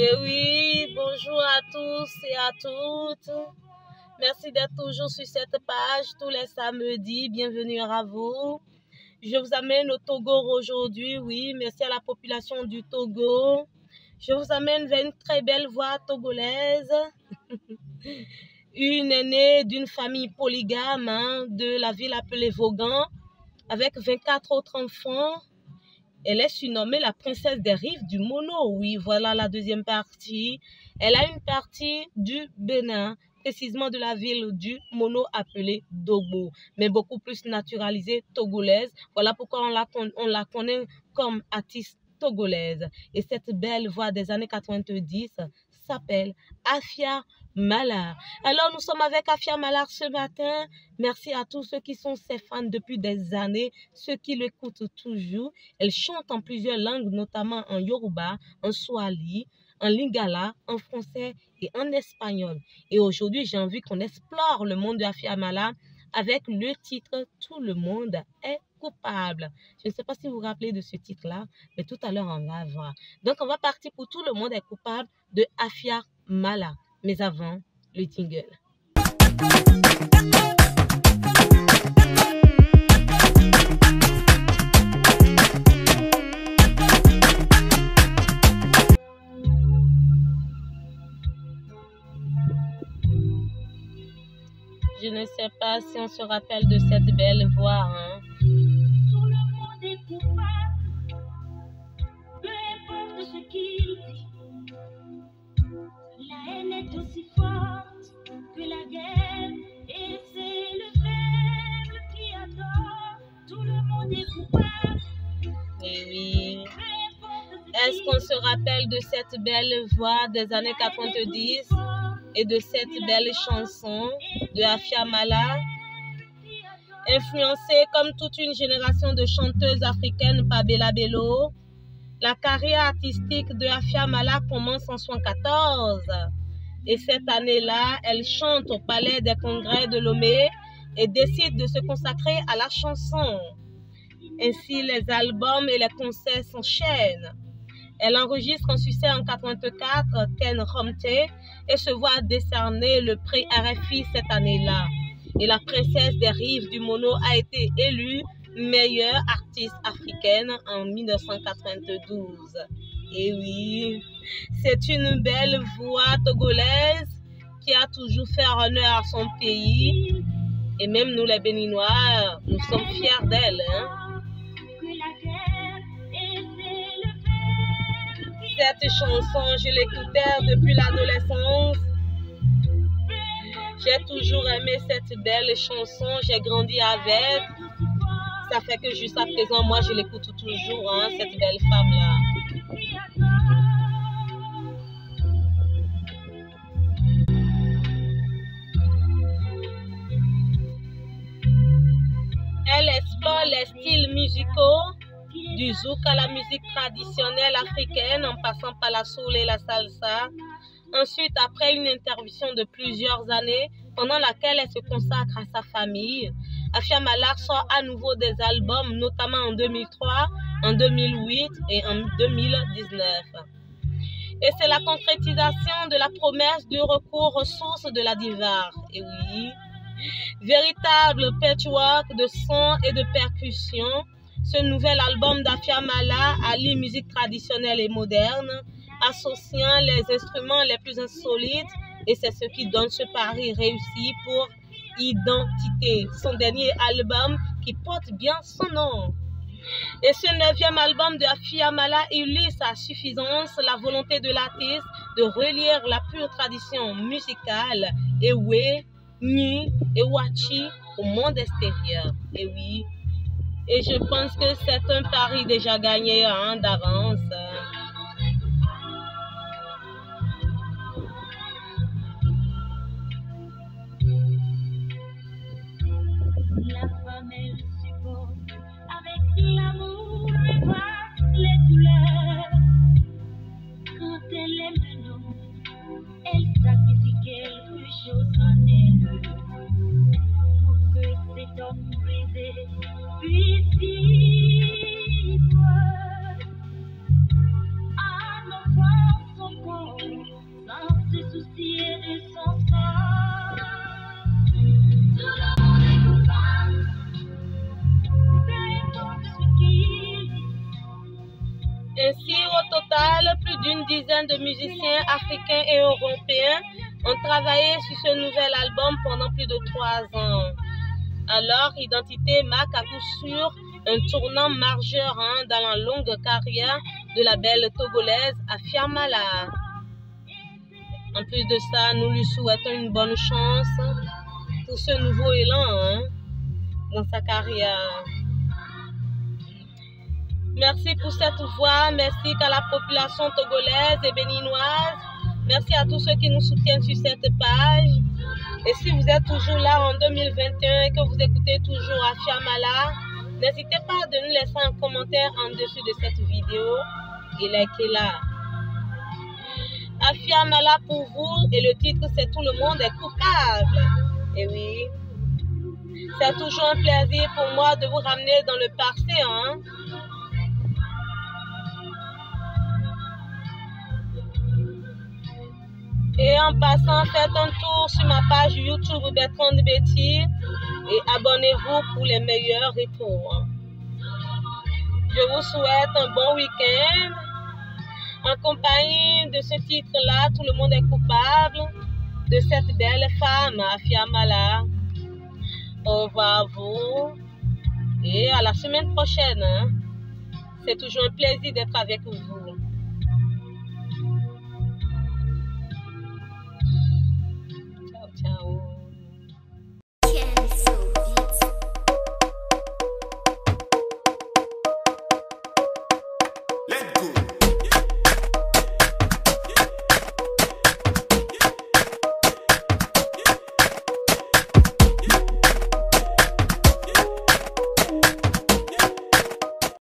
Et oui, bonjour à tous et à toutes. Merci d'être toujours sur cette page tous les samedis. Bienvenue à vous. Je vous amène au Togo aujourd'hui. Oui, merci à la population du Togo. Je vous amène vers une très belle voix togolaise. Une aînée d'une famille polygame de la ville appelée Vaughan, avec 24 autres enfants. Elle est surnommée la princesse des rives du Mono. Oui, voilà la deuxième partie. Elle a une partie du Bénin, précisément de la ville du Mono appelée Dogbo, mais beaucoup plus naturalisée togolaise. Voilà pourquoi on la connaît comme artiste togolaise. Et cette belle voix des années 90 s'appelle Afia Malar. Alors, nous sommes avec Afia Malar ce matin. Merci à tous ceux qui sont ses fans depuis des années, ceux qui l'écoutent toujours. Elle chante en plusieurs langues, notamment en Yoruba, en Swahili, en Lingala, en français et en espagnol. Et aujourd'hui, j'ai envie qu'on explore le monde de Afia Malar avec le titre « Tout le monde est coupable ». Je ne sais pas si vous vous rappelez de ce titre-là, mais tout à l'heure, on va voir. Donc, on va partir pour « Tout le monde est coupable » de Afia Malar. Mais avant, le jingle. Je ne sais pas si on se rappelle de cette belle voix. Tout le monde est coupable, peu importe ce qu'il dit. La haine est aussi forte que la guerre, et c'est le faible qui adore. Tout le monde est coupable. Et oui. Est-ce qu'on se rappelle de cette belle voix des années 90 et de cette belle chanson de Afia Malar? Influencée comme toute une génération de chanteuses africaines par Bella Bello, la carrière artistique de Afia Malar commence en 1974. Et cette année-là, elle chante au Palais des Congrès de Lomé et décide de se consacrer à la chanson. Ainsi, les albums et les concerts s'enchaînent. Elle enregistre en succès en 1984 Ten Romte et se voit décerner le prix RFI cette année-là. Et la princesse des rives du Mono a été élue meilleure artiste africaine en 1992. Et oui, c'est une belle voix togolaise qui a toujours fait honneur à son pays. Et même nous les Béninois, nous sommes fiers d'elle. Cette chanson, je l'écoutais depuis l'adolescence. J'ai toujours aimé cette belle chanson, j'ai grandi avec. Ça fait que jusqu'à présent, moi, je l'écoute toujours, cette belle femme-là. Elle explore les styles musicaux, du zouk à la musique traditionnelle africaine, en passant par la soul et la salsa. Ensuite, après une interruption de plusieurs années, pendant laquelle elle se consacre à sa famille, Afia Malar sort à nouveau des albums, notamment en 2003, en 2008 et en 2019. Et c'est la concrétisation de la promesse du recours aux sources de la diva. Et oui, véritable patchwork de sons et de percussions, ce nouvel album d'Afia Malar allie musique traditionnelle et moderne, associant les instruments les plus insolites, et c'est ce qui donne ce pari réussi pour Identité, son dernier album qui porte bien son nom. Et ce 9e album de Afia Malar illustre à suffisance la volonté de l'artiste de relier la pure tradition musicale Ewe, Nyi et Wachi au monde extérieur. Et oui, et je pense que c'est un pari déjà gagné d'avance. La femme, elle supporte avec l'amour et passe les douleurs. Quand elle aime un homme, elle sacrifie quelque chose en elle pour que cet homme brisé puisse vivre. Ainsi, au total, plus d'une dizaine de musiciens africains et européens ont travaillé sur ce nouvel album pendant plus de 3 ans. Alors, Identité marque à coup sûr un tournant majeur dans la longue carrière de la belle togolaise Afia Mala. En plus de ça, nous lui souhaitons une bonne chance pour ce nouveau élan dans sa carrière. Merci pour cette voix, merci à la population togolaise et béninoise. Merci à tous ceux qui nous soutiennent sur cette page. Et si vous êtes toujours là en 2021 et que vous écoutez toujours Afia Mala, n'hésitez pas à nous laisser un commentaire en dessous de cette vidéo et likez-la. Afia Mala pour vous, et le titre c'est Tout le monde est coupable. Et oui, c'est toujours un plaisir pour moi de vous ramener dans le passé. Et en passant, faites un tour sur ma page YouTube Bertrand Betty et abonnez-vous pour les meilleurs retours. Je vous souhaite un bon week-end en compagnie de ce titre-là, Tout le monde est coupable, de cette belle femme, Afia Mala. Au revoir à vous et à la semaine prochaine. C'est toujours un plaisir d'être avec vous.